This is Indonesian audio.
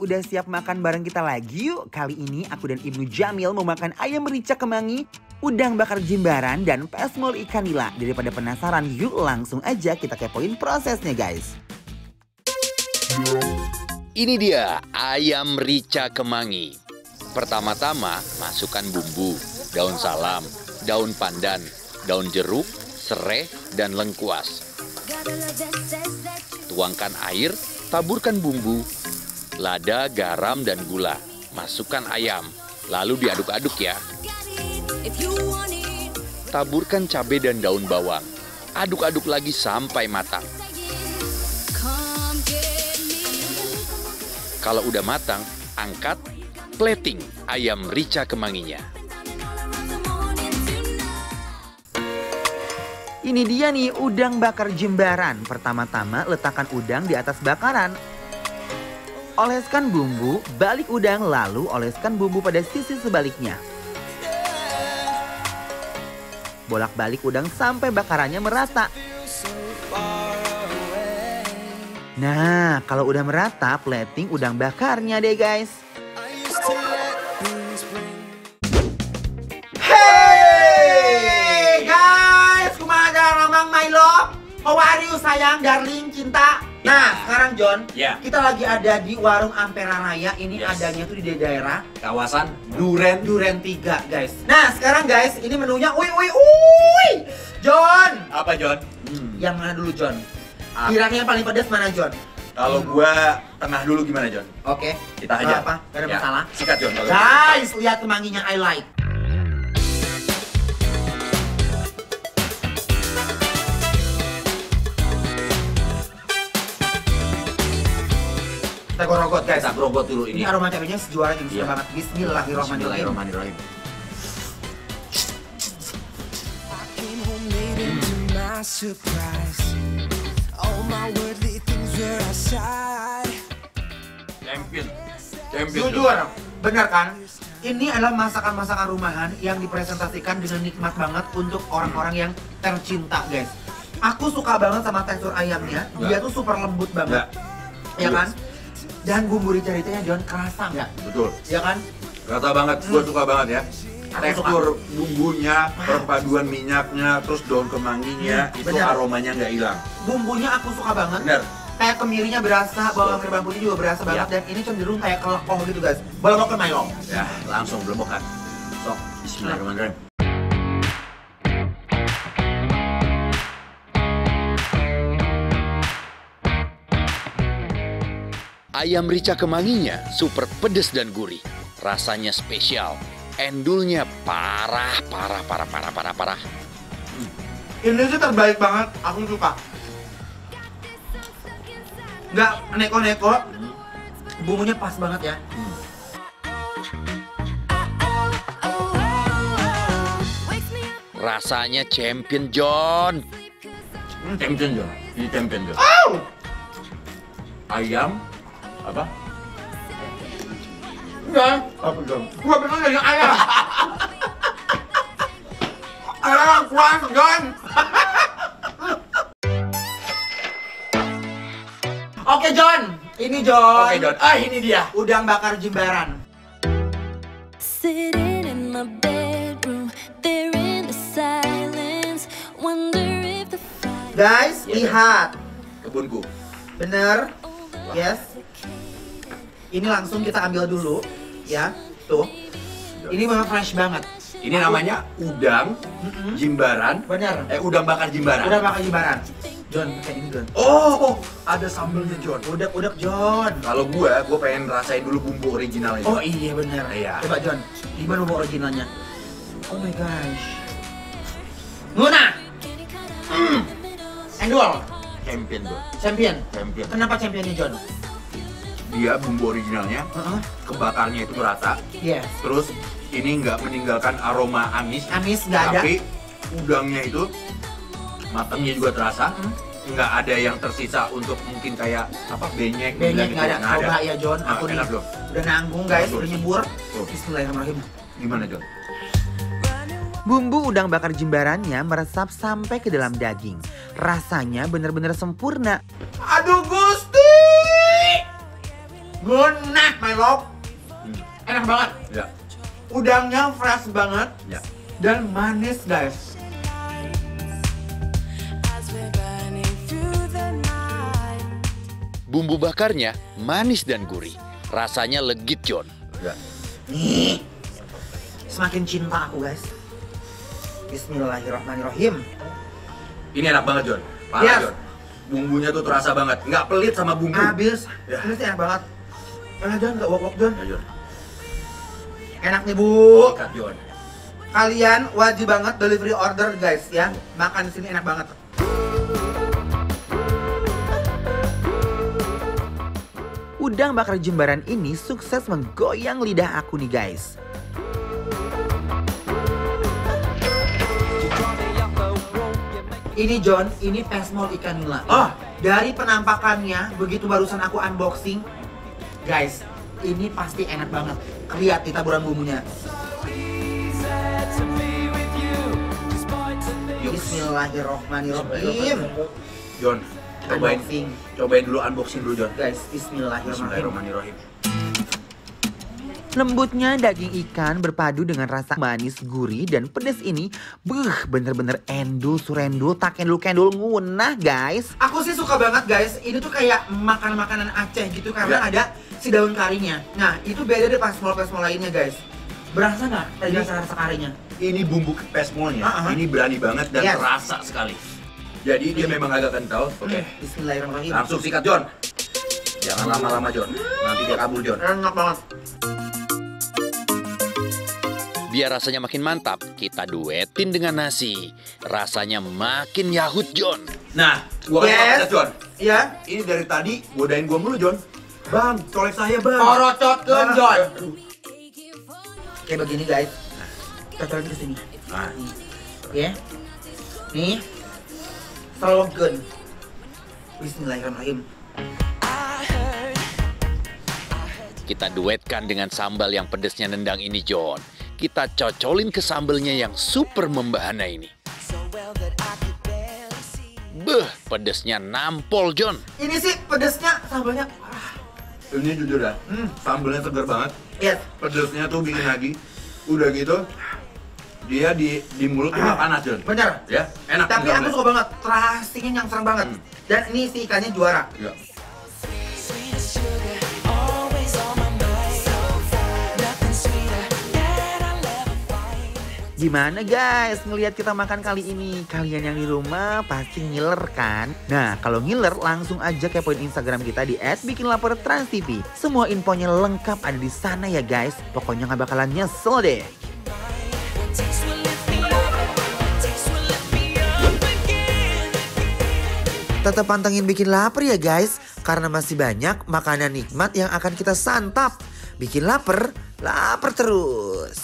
Udah siap makan bareng kita lagi yuk. Kali ini aku dan Ibnu Jamil mau makan ayam merica kemangi, udang bakar jimbaran, dan pesmol ikan nila. Daripada penasaran, yuk langsung aja kita kepoin prosesnya guys. Ini dia ayam merica kemangi. Pertama-tama masukkan bumbu, daun salam, daun pandan, daun jeruk, serai, dan lengkuas. Tuangkan air, taburkan bumbu, lada, garam, dan gula. Masukkan ayam, lalu diaduk-aduk ya. Taburkan cabai dan daun bawang. Aduk-aduk lagi sampai matang. Kalau udah matang, angkat, plating ayam merica kemanginya. Ini dia nih udang bakar jimbaran. Pertama-tama letakkan udang di atas bakaran. Oleskan bumbu, balik udang, lalu oleskan bumbu pada sisi sebaliknya. Bolak-balik udang sampai bakarannya merata. Nah, kalau udah merata, plating udang bakarnya deh guys. Hey guys, kumaha Ramang my love? How are you sayang, darling, cinta? Nah, sekarang John, kita lagi ada di warung Ampera Raya. Ini adanya tuh di daerah kawasan Duren 3 guys. Nah, sekarang guys, ini menunya. John. Apa John? Yang mana dulu John? Kiranya yang paling pedas mana John? Kalau gua tengah dulu gimana John? Oke. Kita aja. Apa? Gak ada masalah. Sikat John. Guys, lihat kemanginya I like. Kita gorogot guys. Kita gorogot dulu ini. Ini aroma cabenya sejuara yang suka banget. Bismillahirrahmanirrahim. Surprise. All my worldly things were aside. Champion. Jujur, benar kan? Ini adalah masakan-masakan rumahan yang dipresentasikan dengan nikmat banget untuk orang-orang yang tercinta, guys. Aku suka banget sama tekstur ayamnya. Dia tuh super lembut banget. Ya kan? Dan bumbu rica-ricanya John kerasa nggak? Betul. Ya kan? Kerasa banget. Gue suka banget ya. Tekstur bumbunya, perpaduan minyaknya, terus daun kemanginya, itu aromanya nggak hilang. Bumbunya aku suka banget. Bener. Kayak kemirinya berasa, bawang merah putih juga berasa banget, dan ini cenderung kayak kelekoh gitu guys. Bolak-balik mayo. Ya, langsung belebokan. Sok, bismillahirrahmanirrahim. Ayam merica kemanginya super pedas dan gurih. Rasanya spesial. Endulnya parah. Ini sih terbaik banget, aku suka. Nggak neko-neko, bumbunya pas banget ya. Rasanya champion John. Champion John. Ini champion John. Ayam apa? Enggak. Apa John? Gua bilang dari ayam. Ayam kuas, John. Oke John, ini John. Oke John. Ini dia. Udang bakar jimbaran. Sitting in my bedroom, there in the silence, wonder if the fire. Guys, lihat. Kebunku. Bener. Yes. Ini langsung kita ambil dulu, ya. Tuh. Ini memang fresh banget. Ini namanya udang jimbaran. Bener. Udang bakar jimbaran. Udang bakar jimbaran. John, kayak ini John. Oh, ada sambelnya John. Udak John. Kalau gua pengen rasain dulu bumbu originalnya. Oh iya bener. Iya. Coba John, gimana bumbu originalnya? Oh my gosh. Luna. Endul. Champion John. Champion. Champion. Kenapa championnya John? Dia bumbu originalnya, kebakarnya itu rata. Yes. Terus ini nggak meninggalkan aroma amis. Amis nggak ada. Tapi udangnya itu matangnya juga terasa. Nggak ada yang tersisa untuk mungkin kayak apa benyek Benyek nggak ada. Nggak Coba ya John, aku nih enak dong. udah nanggung guys, Bagus. udah nyebur. Tuh. Bismillahirrahmanirrahim. Gimana John? Bumbu udang bakar jimbarannya meresap sampai ke dalam daging. Rasanya benar-benar sempurna. Aduh Gusti! Ngunah, my love. Enak banget. Ya. Udangnya fresh banget Ya. dan manis, guys. Bumbu bakarnya manis dan gurih. Rasanya legit, John. Ya. Nih, semakin cinta aku, guys. Bismillahirrahmanirrahim. Ini enak banget, John. Parah, Yes. John. Bumbunya tuh terasa banget. Nggak pelit sama bumbu. Habis, Ya. ini sih enak banget. Enak, John, nggak wok-wok, John. Ya, John. Enak nih, Bu. Ikat, John. Kalian wajib banget delivery order, guys, ya. Makan di sini enak banget. Udang bakar Jembaran ini sukses menggoyang lidah aku nih, guys. Ini John, ini pesmol ikan nila. Ah. Dari penampakannya, begitu barusan aku unboxing, guys, ini pasti enak banget. Lihat di taburan bumbunya. Bismillahirrahmanirrahim. John, Unboxing. cobain dulu unboxing dulu, John. Guys, bismillahirrahmanirrahim. Bismillahirrahmanirrahim. Lembutnya daging ikan berpadu dengan rasa manis, gurih, dan pedas ini bener-bener endul surendul tak kendul ngunah, guys. Aku sih suka banget, guys. Ini tuh kayak makanan Aceh gitu karena Ya. ada si daun karinya. Nah, itu beda deh pesmol-pesmol lainnya, guys. Berasa nggak tadi rasa karinya? Ini bumbu pesmolnya. Ah, ah. Ini berani banget dan Yes. terasa sekali. Jadi dia memang agak kental. Oke. Bismillahirrahmanirrahim. Langsung sikat, John. Jangan lama-lama, John. Nanti dia kabur, John. Enak banget. Biar rasanya makin mantap, kita duetin dengan nasi. Rasanya makin yahut, John. Nah, gua kasih Yes. tau, John. Ya. Ini dari tadi godain gua mulu, John. Bang, colek saya, Bang. Korocotkeun, Bang. John. Aduh. Kayak begini, guys. Cocokin ke sini. Nah, Ya. Nih. Selongkeun. Bismillahirrahmanirrahim. Kita duetkan dengan sambal yang pedesnya nendang ini, John. Kita cocolin ke sambalnya yang super membahana ini. Beh, pedesnya nampol, John. Ini sih pedesnya sambalnya. ini jujur ya, sambalnya segar banget. Yes. Pedesnya tuh bikin lagi. Udah gitu, dia di mulut tuh nggak panas, John. Bener. Ya, enak. Tapi aku sambalnya. suka banget. Terasinya yang serang banget. Dan ini si ikannya juara. Ya. Gimana guys ngelihat kita makan kali ini? Kalian yang di rumah pasti ngiler kan? Nah kalau ngiler langsung aja kepoin Instagram kita di @bikinlapertransTV. Semua infonya lengkap ada di sana ya guys. Pokoknya nggak bakalan nyesel deh. Tetap pantengin Bikin Lapar ya guys. Karena masih banyak makanan nikmat yang akan kita santap. Bikin lapar, lapar terus.